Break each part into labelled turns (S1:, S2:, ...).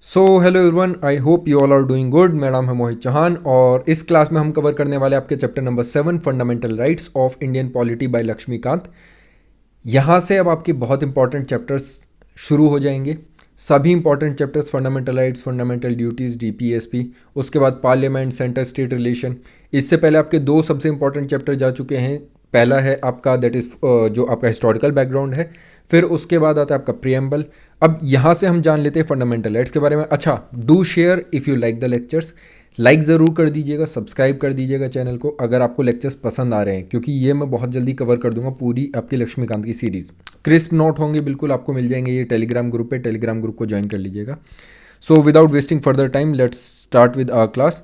S1: So hello everyone, I hope you all are doing good. मेरा नाम है मोहित चौहान और इस क्लास में हम कवर करने वाले आपके chapter number 7 fundamental rights of Indian polity by Laxmikanth. यहाँ से अब आपके बहुत इंपॉर्टेंट चैप्टर्स शुरू हो जाएंगे। सभी important chapters fundamental rights, fundamental duties, DPSP, उसके बाद पार्लियामेंट, सेंटर स्टेट रिलेशन। इससे पहले आपके दो सबसे इंपॉर्टेंट चैप्टर जा चुके हैं। पहला है आपका दैट इज़ जो आपका हिस्टोरिकल बैकग्राउंड है, फिर उसके बाद आता है आपका प्रियम्बल। अब यहाँ से हम जान लेते हैं फंडामेंटल राइट्स के बारे में। अच्छा, do share if you like the lectures. Like ज़रूर कर दीजिएगा, सब्सक्राइब कर दीजिएगा चैनल को अगर आपको लेक्चर्स पसंद आ रहे हैं, क्योंकि ये मैं बहुत जल्दी कवर कर दूंगा पूरी आपकी लक्ष्मीकांत की सीरीज़। क्रिस्प नोट होंगे बिल्कुल, आपको मिल जाएंगे ये टेलीग्राम ग्रुप पे। टेलीग्राम ग्रुप को ज्वाइन कर लीजिएगा। So without wasting further time let's start with our class.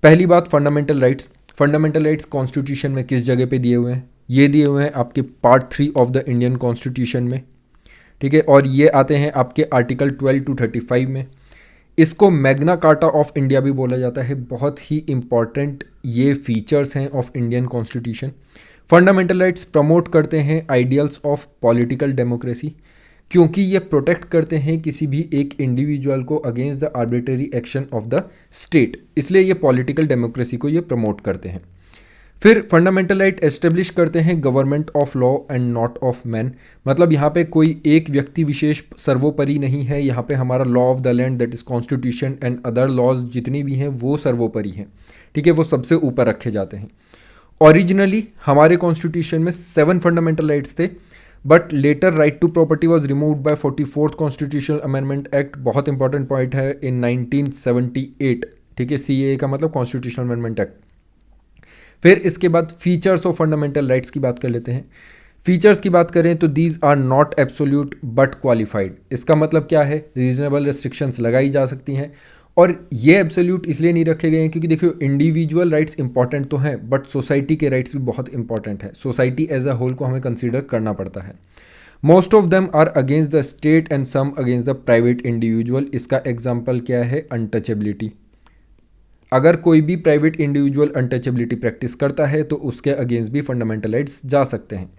S1: पहली बात, fundamental rights. Fundamental rights constitution में किस जगह पे दिए हुए हैं? ये दिए हुए हैं आपके part 3 of the Indian constitution में, ठीक है। और ये आते हैं आपके आर्टिकल 12 to 35 में। इसको मैग्ना कार्टा ऑफ इंडिया भी बोला जाता है। बहुत ही इंपॉर्टेंट ये फीचर्स हैं of Indian constitution. Fundamental rights promote करते हैं आइडियल्स ऑफ पॉलिटिकल डेमोक्रेसी, क्योंकि ये प्रोटेक्ट करते हैं किसी भी एक इंडिविजुअल को against the arbitrary action of the state, इसलिए ये पॉलिटिकल डेमोक्रेसी को ये प्रमोट करते हैं। फिर फंडामेंटल राइट एस्टेब्लिश करते हैं government of law and not of man. मतलब यहाँ पे कोई एक व्यक्ति विशेष सर्वोपरि नहीं है। यहाँ पे हमारा law of the land that is constitution and other laws जितनी भी हैं वो सर्वोपरि हैं, ठीक है, वो सबसे ऊपर रखे जाते हैं। ओरिजिनली हमारे कॉन्स्टिट्यूशन में 7 फंडामेंटल राइट्स थे, but later right to property was removed by 44th constitutional amendment act. बहुत इंपॉर्टेंट पॉइंट है, इन 1978, ठीक है। CAA का मतलब कॉन्स्टिट्यूशनल अमेंडमेंट एक्ट। फिर इसके बाद फीचर्स ऑफ फंडामेंटल राइट्स की बात कर लेते हैं। फीचर्स की बात करें तो these are not absolute but qualified. इसका मतलब क्या है? रीजनेबल रेस्ट्रिक्शंस लगाई जा सकती हैं, और ये एब्सोल्यूट इसलिए नहीं रखे गए हैं क्योंकि देखियो, इंडिविजुअल राइट्स इंपॉर्टेंट तो हैं, बट सोसाइटी के राइट्स भी बहुत इंपॉर्टेंट है। सोसाइटी एज अ होल को हमें कंसिडर करना पड़ता है। Most of them are against the state and some against the private individual. इसका एग्जाम्पल क्या है? अनटचेबिलिटी। अगर कोई भी प्राइवेट इंडिविजुअल अनटचेबिलिटी प्रैक्टिस करता है तो उसके अगेंस्ट भी फंडामेंटल राइट्स जा सकते हैं।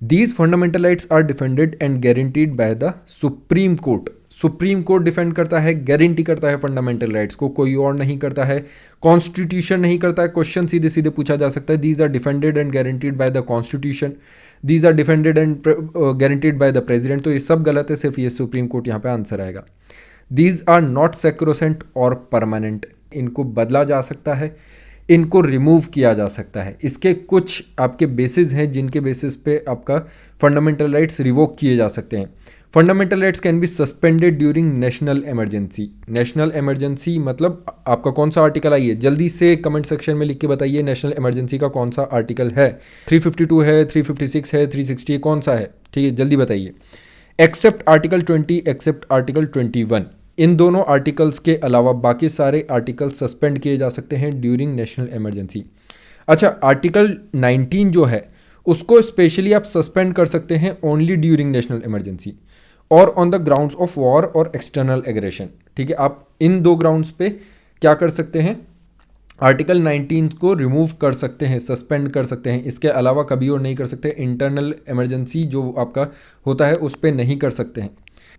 S1: These fundamental rights are defended and guaranteed by the Supreme Court. Supreme Court defend करता है, गारंटी करता है फंडामेंटल राइट्स को, कोई और नहीं करता है। कॉन्स्टिट्यूशन नहीं करता है। क्वेश्चन सीधे सीधे पूछा जा सकता है, these are defended and guaranteed by the constitution, these are defended and guaranteed by the president. तो ये सब गलत है, सिर्फ ये सुप्रीम कोर्ट यहाँ पे आंसर आएगा। दीज आर नॉट सेक्रोसेंट और परमानेंट। इनको बदला जा सकता है, इनको रिमूव किया जा सकता है। इसके कुछ आपके बेसिस हैं जिनके बेसिस पे आपका फंडामेंटल राइट्स रिवोक किए जा सकते हैं। Fundamental rights can be suspended during national emergency. National emergency मतलब आपका कौन सा आर्टिकल आई है? जल्दी से कमेंट सेक्शन में लिख के बताइए नेशनल इमरजेंसी का कौन सा आर्टिकल है। 352 है, 356 है, 360 है, कौन सा है? ठीक है, जल्दी बताइए। Except article 20, except article 21। इन दोनों आर्टिकल्स के अलावा बाकी सारे आर्टिकल सस्पेंड किए जा सकते हैं ड्यूरिंग नेशनल इमरजेंसी। अच्छा, आर्टिकल 19 जो है उसको स्पेशली आप सस्पेंड कर सकते हैं ओनली ड्यूरिंग नेशनल इमरजेंसी और on the grounds of war और एक्सटर्नल एग्रेशन, ठीक है। आप इन दो ग्राउंड्स पे क्या कर सकते हैं? आर्टिकल 19 को रिमूव कर सकते हैं, सस्पेंड कर सकते हैं। इसके अलावा कभी और नहीं कर सकते। इंटरनल इमरजेंसी जो आपका होता है उस पर नहीं कर सकते हैं।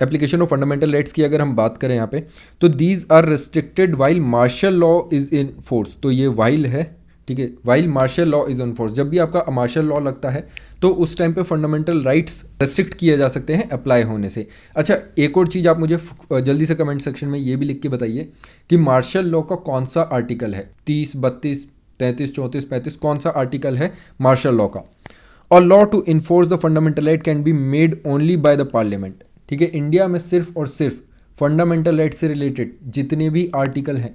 S1: एप्लीकेशन ऑफ फंडामेंटल राइट्स की अगर हम बात करें यहाँ पे, तो these are restricted while martial law is in force. तो ये वाइल है, ठीक है, while martial law is in force. जब भी आपका मार्शल लॉ लगता है तो उस टाइम पे फंडामेंटल राइट्स रेस्ट्रिक्ट किए जा सकते हैं अप्लाई होने से। अच्छा, एक और चीज़ आप मुझे जल्दी से कमेंट सेक्शन में ये भी लिख के बताइए कि मार्शल लॉ का कौन सा आर्टिकल है? 30, 32, 33, 34, 35 कौन सा आर्टिकल है मार्शल लॉ का? और law to enforce the fundamental right can be made only by the parliament, ठीक है। इंडिया में सिर्फ और सिर्फ फंडामेंटल राइट से रिलेटेड जितने भी आर्टिकल हैं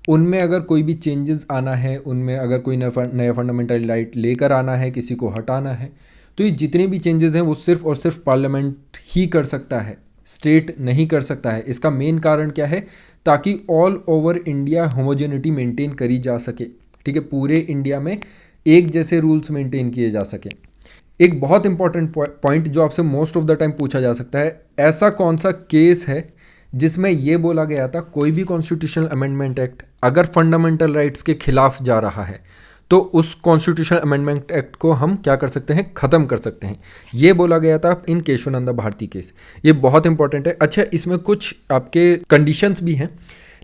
S1: उनमें अगर कोई भी चेंजेस आना है, उनमें अगर कोई नया फंडामेंटल राइट लेकर आना है, किसी को हटाना है, तो ये जितने भी चेंजेस हैं वो सिर्फ और सिर्फ पार्लियामेंट ही कर सकता है, स्टेट नहीं कर सकता है। इसका मेन कारण क्या है? ताकि all over India homogeneity maintain करी जा सके, ठीक है, पूरे इंडिया में एक जैसे रूल्स मेंटेन किए जा सके। एक बहुत इंपॉर्टेंट पॉइंट जो आपसे मोस्ट ऑफ द टाइम पूछा जा सकता है, ऐसा कौन सा केस है जिसमें यह बोला गया था कोई भी कॉन्स्टिट्यूशनल अमेंडमेंट एक्ट अगर फंडामेंटल राइट्स के खिलाफ जा रहा है तो उस कॉन्स्टिट्यूशन अमेंडमेंट एक्ट को हम क्या कर सकते हैं, ख़त्म कर सकते हैं। ये बोला गया था इन केशवानंद भारती केस। ये बहुत इंपॉर्टेंट है। अच्छा, इसमें कुछ आपके कंडीशंस भी हैं,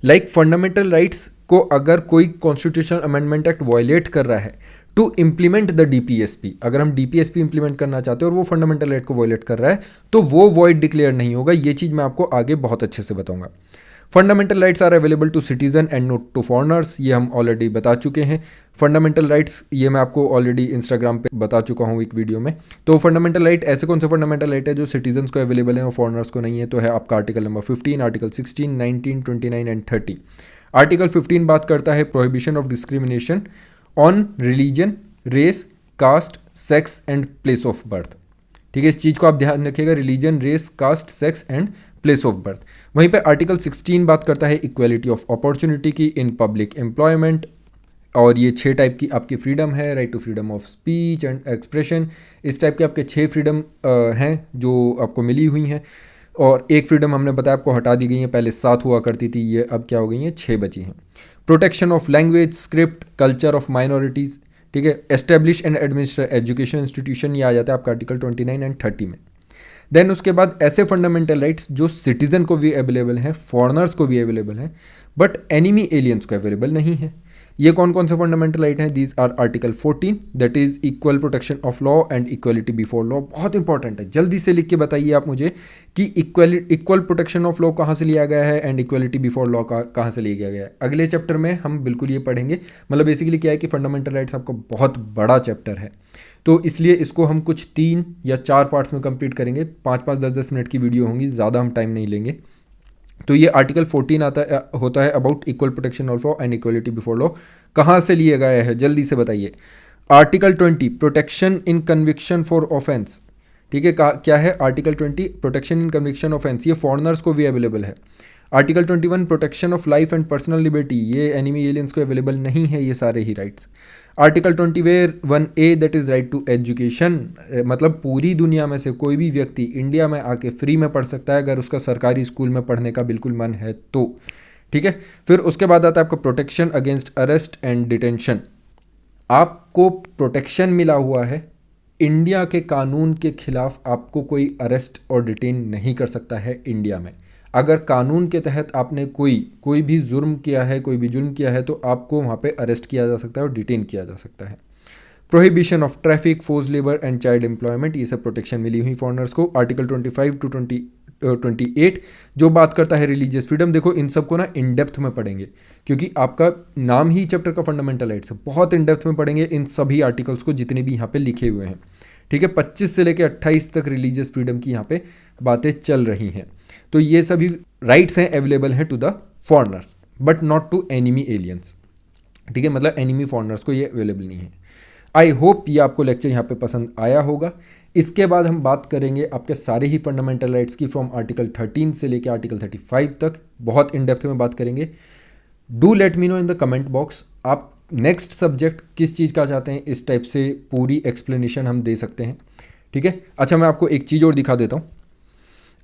S1: लाइक फंडामेंटल राइट्स को अगर कोई कॉन्स्टिट्यूशनल अमेंडमेंट एक्ट वायलेट कर रहा है टू इम्प्लीमेंट द डीपीएसपी, अगर हम डीपीएसपी इंप्लीमेंट करना चाहते हैं और वो फंडामेंटल राइट को वायलेट कर रहा है तो वो वॉइड डिक्लेयर नहीं होगा। ये चीज़ मैं आपको आगे बहुत अच्छे से बताऊंगा। Fundamental rights are available to citizen and not to foreigners, ये हम ऑलरेडी बता चुके हैं। फंडामेंटल राइट्स ये मैं आपको ऑलरेडी इंस्टाग्राम पे बता चुका हूँ एक वीडियो में। तो फंडामेंटल राइट ऐसे कौन से फंडामेंटल राइट है जो सिटीजन्स को अवेलेबल है और फॉरनर्स को नहीं है, तो है आपका article number 15, article 16, 19, 29 and 30। Article 15 बात करता है prohibition of discrimination on religion, race, caste, sex and place of birth. ठीक है, इस चीज़ को आप ध्यान रखिएगा, religion, race, caste, sex and place of birth. वहीं पे आर्टिकल 16 बात करता है इक्वालिटी ऑफ अपॉर्चुनिटी की इन पब्लिक एम्प्लॉयमेंट, और ये 6 टाइप की आपकी फ्रीडम है, right to freedom of speech and expression. इस टाइप के आपके 6 फ्रीडम हैं जो आपको मिली हुई हैं, और एक फ्रीडम हमने बताया आपको हटा दी गई है, पहले 7 हुआ करती थी, ये अब क्या हो गई हैं, 6 बची हैं। Protection of language, script, culture of minorities, ठीक है। Establish and administer education institution, ये आ जाता है आपका आर्टिकल 29 एंड 30 में। देन उसके बाद ऐसे फंडामेंटल राइट्स जो सिटीजन को भी अवेलेबल हैं, फॉरनर्स को भी अवेलेबल हैं, बट एनिमी एलियंस को अवेलेबल नहीं है। ये कौन कौन से फंडामेंटल राइट हैं? These are article 14 that is equal protection of law and equality before law. बहुत इंपॉर्टेंट है, जल्दी से लिख के बताइए आप मुझे कि इक्वल प्रोटेक्शन ऑफ लॉ कहाँ से लिया गया है एंड इक्वलिटी बिफोर लॉ कहाँ से लिया गया है। अगले चैप्टर में हम बिल्कुल ये पढ़ेंगे। मतलब बेसिकली क्या है कि फंडामेंटल राइट्स आपका बहुत बड़ा चैप्टर है, तो इसलिए इसको हम कुछ 3 या 4 पार्ट्स में कंप्लीट करेंगे। 5-5, 10-10 मिनट की वीडियो होंगी, ज़्यादा हम टाइम नहीं लेंगे। तो ये आर्टिकल 14 होता है about equal protection of law and equality before law. कहाँ से लिया गया है जल्दी से बताइए। Article 20 protection in conviction for offence, ठीक है। क्या है article 20? Protection in conviction offence, ये फॉरनर्स को भी अवेलेबल है। Article 21 protection of life and personal liberty, ये एनिमी एलियंस को अवेलेबल नहीं है, ये सारे ही rights. Article 21A that is right to education, मतलब पूरी दुनिया में से कोई भी व्यक्ति इंडिया में आके फ्री में पढ़ सकता है अगर उसका सरकारी स्कूल में पढ़ने का बिल्कुल मन है तो, ठीक है। फिर उसके बाद आता है आपका protection against arrest and detention. आपको प्रोटेक्शन मिला हुआ है, इंडिया के कानून के खिलाफ आपको कोई अरेस्ट और डिटेन नहीं कर सकता है इंडिया में। अगर कानून के तहत आपने कोई भी जुर्म किया है, कोई भी जुर्म किया है, तो आपको वहाँ पे अरेस्ट किया जा सकता है और डिटेन किया जा सकता है। Prohibition of traffic, force labour and child employment, ये सब प्रोटेक्शन मिली हुई फॉरनर्स को। आर्टिकल 25 टू 28 जो बात करता है रिलीजियस फ्रीडम। देखो इन सबको ना इन डेप्थ में पढ़ेंगे क्योंकि आपका नाम ही चैप्टर का फंडामेंटल राइट्स है, बहुत इन डेप्थ में पढ़ेंगे इन सभी आर्टिकल्स को जितने भी यहाँ पे लिखे हुए हैं, ठीक है। 25 से लेकर 28 तक रिलीजियस फ्रीडम की यहाँ पे बातें चल रही हैं। तो ये सभी राइट्स हैं अवेलेबल हैं to the foreigners but not to enemy aliens, ठीक है। मतलब एनिमी फॉरनर्स को ये अवेलेबल नहीं है। आई होप ये आपको लेक्चर यहाँ पे पसंद आया होगा। इसके बाद हम बात करेंगे आपके सारे ही फंडामेंटल राइट्स की फ्रॉम आर्टिकल 13 से लेकर आर्टिकल 35 तक, बहुत इन डेप्थ में बात करेंगे। Do let me know in the comment box आप नेक्स्ट सब्जेक्ट किस चीज़ का चाहते हैं, इस टाइप से पूरी एक्सप्लेनेशन हम दे सकते हैं, ठीक है। अच्छा, मैं आपको एक चीज़ और दिखा देता हूँ।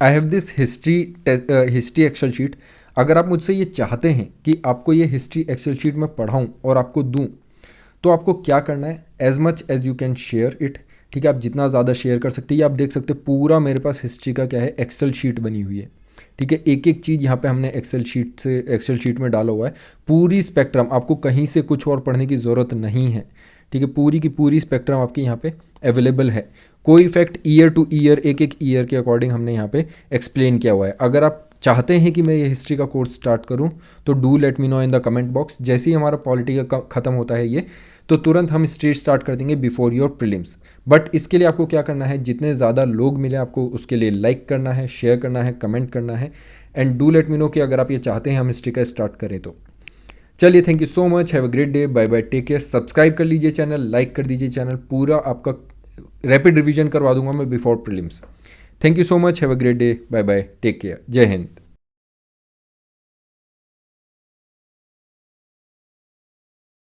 S1: I have this history Excel sheet. अगर आप मुझसे ये चाहते हैं कि आपको ये हिस्ट्री एक्सेल शीट में पढ़ाऊँ और आपको दूँ, तो आपको क्या करना है, as much as you can share it, ठीक है। आप जितना ज़्यादा शेयर कर सकते हैं, आप देख सकते हैं पूरा मेरे पास हिस्ट्री का क्या है एक्सेल शीट बनी हुई है, ठीक है। एक एक चीज़ यहाँ पे हमने एक्सेल शीट में डाला हुआ है, पूरी स्पेक्ट्रम। आपको कहीं से कुछ और पढ़ने की ज़रूरत नहीं है, ठीक है। पूरी की पूरी स्पेक्ट्रम आपके यहाँ पे अवेलेबल है। कोई फैक्ट ईयर टू ईयर, एक एक ईयर के अकॉर्डिंग हमने यहाँ पे एक्सप्लेन किया हुआ है। अगर आप चाहते हैं कि मैं ये हिस्ट्री का कोर्स स्टार्ट करूं तो do let me know in the comment box. जैसे ही हमारा पॉलिटी का ख़त्म होता है ये, तो तुरंत हम स्ट्रेट स्टार्ट कर देंगे बिफोर योर प्रीलिम्स। बट इसके लिए आपको क्या करना है, जितने ज़्यादा लोग मिले आपको उसके लिए लाइक करना है, शेयर करना है, कमेंट करना है and do let me know कि अगर आप ये चाहते हैं हम हिस्ट्री का स्टार्ट करें तो। चलिए, thank you so much, have a great day, bye bye, take care. Subscribe कर लीजिए चैनल, लाइक कर दीजिए चैनल, पूरा आपका रैपिड रिवीजन करवा दूंगा मैं before prelims. Thank you so much, have a great day, bye bye, take care, जय हिंद।